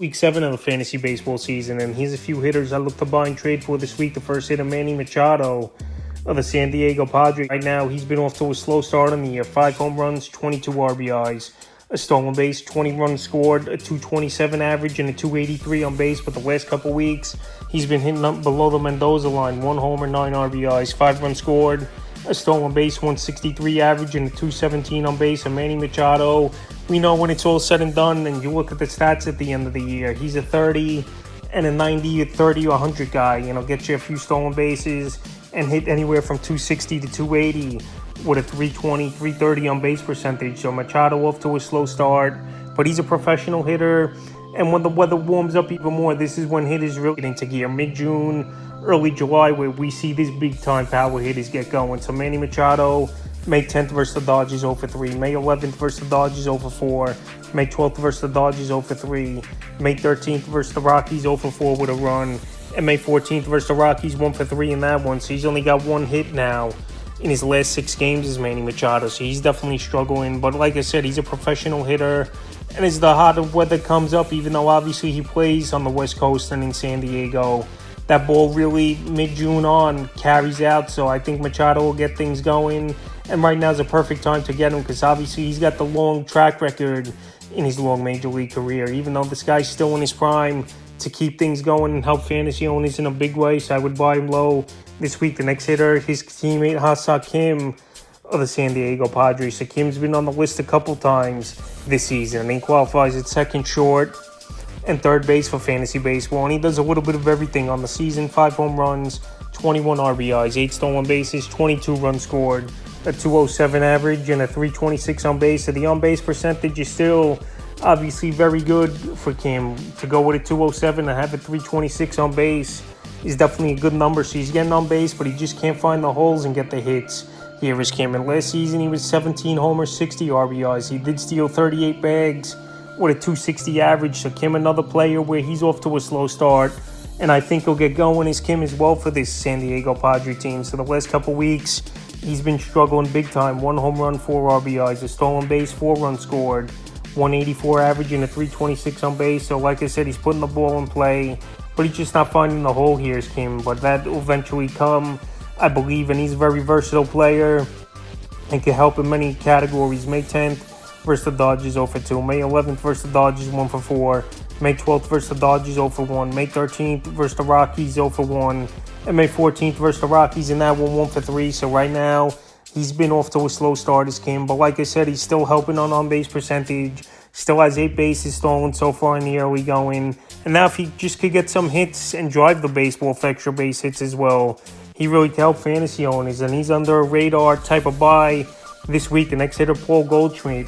Week 7 of the fantasy baseball season, and here's a few hitters I look to buy and trade for this week. The first hitter, Manny Machado of the San Diego Padres. Right now, he's been off to a slow start in the year. 5 home runs, 22 RBIs, a stolen base, 20 runs scored, a 227 average, and a 283 on base. But the last couple weeks, he's been hitting up below the Mendoza line. 1 homer, 9 RBIs, 5 runs scored, a stolen base, 163 average, and a 217 on base. And Manny Machado, we know when it's all said and done, and you look at the stats at the end of the year, he's a 30 and a 90, a 30 or 100 guy. Get you a few stolen bases and hit anywhere from 260 to 280 with a 320, 330 on base percentage. So Machado off to a slow start, but he's a professional hitter. And when the weather warms up even more, this is when hitters really get into gear. Mid-June, early July, where we see these big-time power hitters get going. So Manny Machado, May 10th versus the Dodgers 0-3. May 11th versus the Dodgers 0-4. May 12th versus the Dodgers 0-3. May 13th versus the Rockies 0-4 with a run. And May 14th versus the Rockies 1-3 in that one. So he's only got one hit now in his last 6 games as Manny Machado. So he's definitely struggling. But like I said, he's a professional hitter. And as the hotter weather comes up, even though obviously he plays on the West Coast and in San Diego, that ball really mid-June on carries out. So I think Machado will get things going. And right now is a perfect time to get him because obviously he's got the long track record in his long major league career. Even though this guy's still in his prime, to keep things going and help fantasy owners in a big way. So I would buy him low this week. The next hitter, his teammate Ha-Seong Kim of the San Diego Padres. So Kim's been on the list a couple times this season. And he qualifies at second, short, and third base for fantasy baseball. And he does a little bit of everything on the season. 5 home runs, 21 RBIs, 8 stolen bases, 22 runs scored, a 207 average, and a 326 on base. So the on-base percentage is still obviously very good for Kim. To go with a 207 and have a 326 on base is definitely a good number. So he's getting on base, but he just can't find the holes and get the hits. Here is Kim. And last season, he was 17 homers, 60 RBIs. He did steal 38 bags with a 260 average. So Kim, another player where he's off to a slow start. And I think he'll get going as Kim as well for this San Diego Padre team. So the last couple weeks, he's been struggling big time. 1 home run, 4 RBIs, a stolen base, 4 runs scored, 184 average, and a 326 on base. So like I said, he's putting the ball in play, but he's just not finding the hole here, Kim. But that will eventually come, I believe, and he's a very versatile player and can help in many categories. May 10th versus the Dodgers 0-2. May 11th versus the Dodgers 1-4. May 12th versus the Dodgers 0-1. May 13th versus the Rockies 0-1. And May 14th versus the Rockies in that one 1-3. So right now, he's been off to a slow start as Kim. But like I said, he's still helping on base percentage. Still has 8 bases stolen so far in the early going. And now if he just could get some hits and drive the baseball for extra base hits as well, he really can help fantasy owners. And he's under a radar type of buy this week. The next hitter, Paul Goldschmidt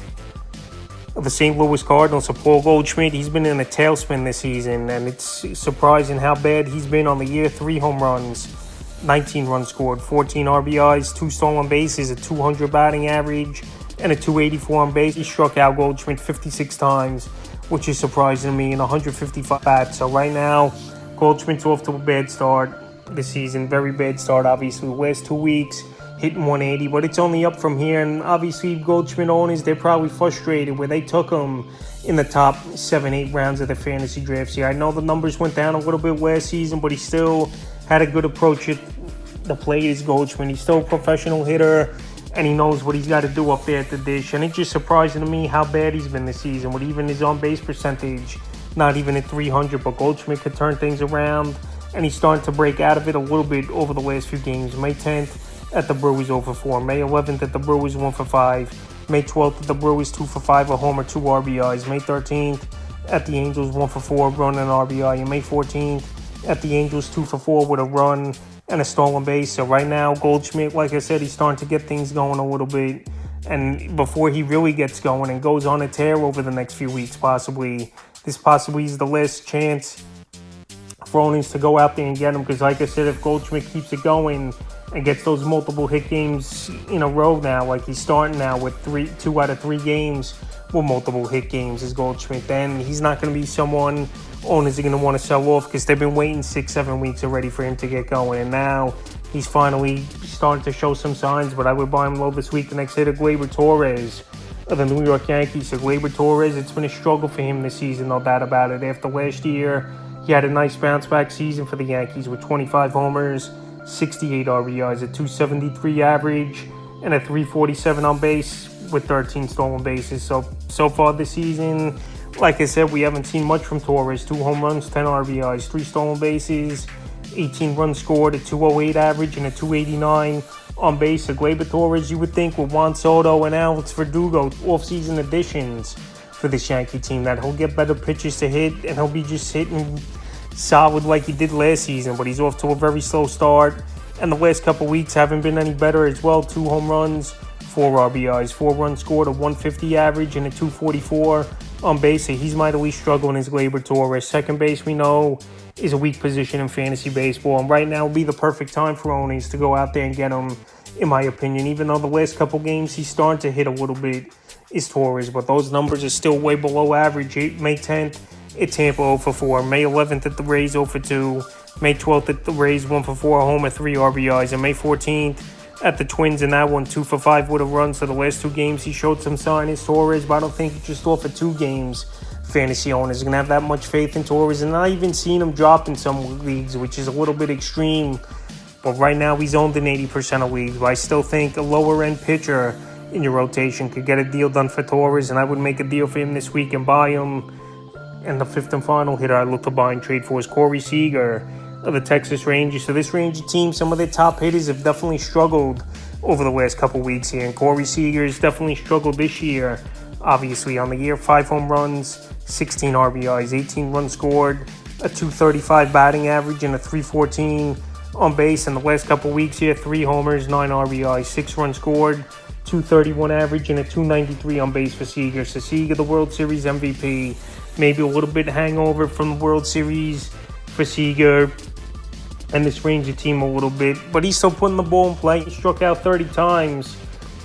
of the St. Louis Cardinals. So Paul Goldschmidt, he's been in a tailspin this season, and it's surprising how bad he's been on the year. 3 home runs, 19 runs scored, 14 RBIs, 2 stolen bases, a 200 batting average, and a 284 on base. He struck out Goldschmidt 56 times, which is surprising to me, in 155 bats. So right now, Goldschmidt's off to a bad start this season. Very bad start, obviously. The last 2 weeks, hitting 180, but it's only up from here. And obviously, Goldschmidt owners, they're probably frustrated where they took him in the top 7-8 rounds of the fantasy drafts here. I know the numbers went down a little bit last season, but he still had a good approach at the plate as Goldschmidt. He's still a professional hitter, and he knows what he's got to do up there at the dish. And it's just surprising to me how bad he's been this season, with even his on-base percentage not even at 300. But Goldschmidt could turn things around, and he's starting to break out of it a little bit over the last few games. May 10th at the Brewers 0-4. May 11th at the Brewers 1-5. May 12th at the Brewers 2-5, a homer, 2 RBIs. May 13th at the Angels 1-4, run and RBI. And May 14th at the Angels 2-4 with a run and a stolen base. So right now, Goldschmidt, like I said, he's starting to get things going a little bit. And before he really gets going and goes on a tear over the next few weeks, this possibly is the last chance for owners to go out there and get him. Because like I said, if Goldschmidt keeps it going and gets those multiple hit games in a row now, like he's starting now with 2 out of 3 games with multiple hit games as Goldschmidt, then he's not going to be someone owners are going to want to sell off, because they've been waiting 6-7 weeks already for him to get going. And now he's finally starting to show some signs, but I would buy him low this week. The next hitter, Torres of the New York Yankees. So Gleyber Torres, it's been a struggle for him this season, no doubt about it. After last year, he had a nice bounce-back season for the Yankees with 25 homers, 68 RBIs, a 273 average, and a 347 on base with 13 stolen bases. So far this season, like I said, we haven't seen much from Torres. 2 home runs, 10 RBIs, 3 stolen bases, 18 runs scored, a 208 average, and a 289 on base. So Gleyber Torres, you would think with Juan Soto and Alex Verdugo, off-season additions for this Yankee team, that he'll get better pitches to hit and he'll be just hitting solid like he did last season. But he's off to a very slow start, and the last couple weeks haven't been any better as well. 2 home runs, 4 RBIs, 4 runs scored, a 150 average, and a 244 on base. So he's mightily struggling as Gleyber Torres. Second base, we know, is a weak position in fantasy baseball, and right now would be the perfect time for owners to go out there and get him, in my opinion. Even though the last couple games he's starting to hit a little bit, is Torres, but those numbers are still way below average. May 10th at Tampa 0 for 4, May 11th at the Rays 0 for 2, May 12th at the Rays 1 for 4, a homer, 3 RBIs, and May 14th at the Twins in that one 2 for 5 with a run. So the last 2 games he showed some sign as Torres, but I don't think just off of 2 games fantasy owners are going to have that much faith in Torres, and not even seen him drop in some leagues, which is a little bit extreme. But right now he's owned in 80% of leagues. But I still think a lower end pitcher in your rotation could get a deal done for Torres, and I would make a deal for him this week and buy him. And the 5th and final hitter I look to buy and trade for is Corey Seager of the Texas Rangers. So this Ranger team, some of their top hitters have definitely struggled over the last couple weeks here, and Corey Seager has definitely struggled this year. Obviously on the year, 5 home runs, 16 RBIs, 18 runs scored, a 235 batting average, and a 314 on base. In the last couple weeks here, 3 homers, 9 RBIs, 6 runs scored, 231 average, and a 293 on base for Seager. So Seager, the World Series MVP, maybe a little bit hangover from the World Series for Seager and this Ranger team a little bit, but he's still putting the ball in play. He struck out 30 times,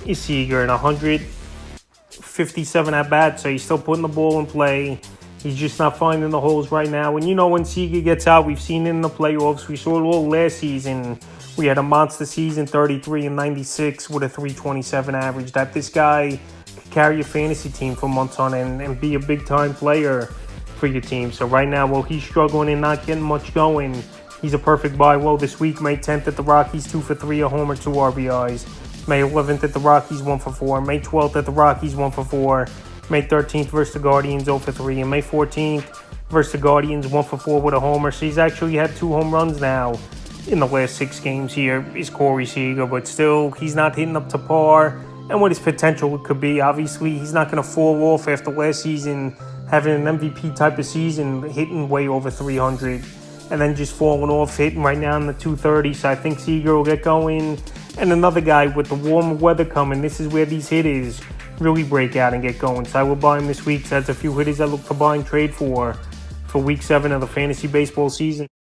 is Seager, and 157 at bats, so he's still putting the ball in play. He's just not finding the holes right now. And you know, when Seager gets out, we've seen it in the playoffs. We saw it all last season. We had a monster season, 33 and 96 with a 327 average. That this guy could carry a fantasy team for months on end and be a big-time player for your team. So right now, while he's struggling and not getting much going, he's a perfect buy low this week. May 10th at the Rockies, 2 for 3, a homer, 2 RBIs. May 11th at the Rockies, 1 for 4. May 12th at the Rockies, 1 for 4. May 13th versus the Guardians, 0 for 3. And May 14th versus the Guardians, 1 for 4 with a homer. So he's actually had 2 home runs now in the last 6 games here, is Corey Seager. But still, he's not hitting up to par and what his potential could be. Obviously, he's not going to fall off after last season, having an MVP type of season, hitting way over 300. And then just falling off, hitting right now in the 230. So I think Seager will get going. And another guy with the warmer weather coming, this is where these hitters really break out and get going. So I will buy him this week. So that's a few hitters I look to buy and trade for Week 7 of the fantasy baseball season.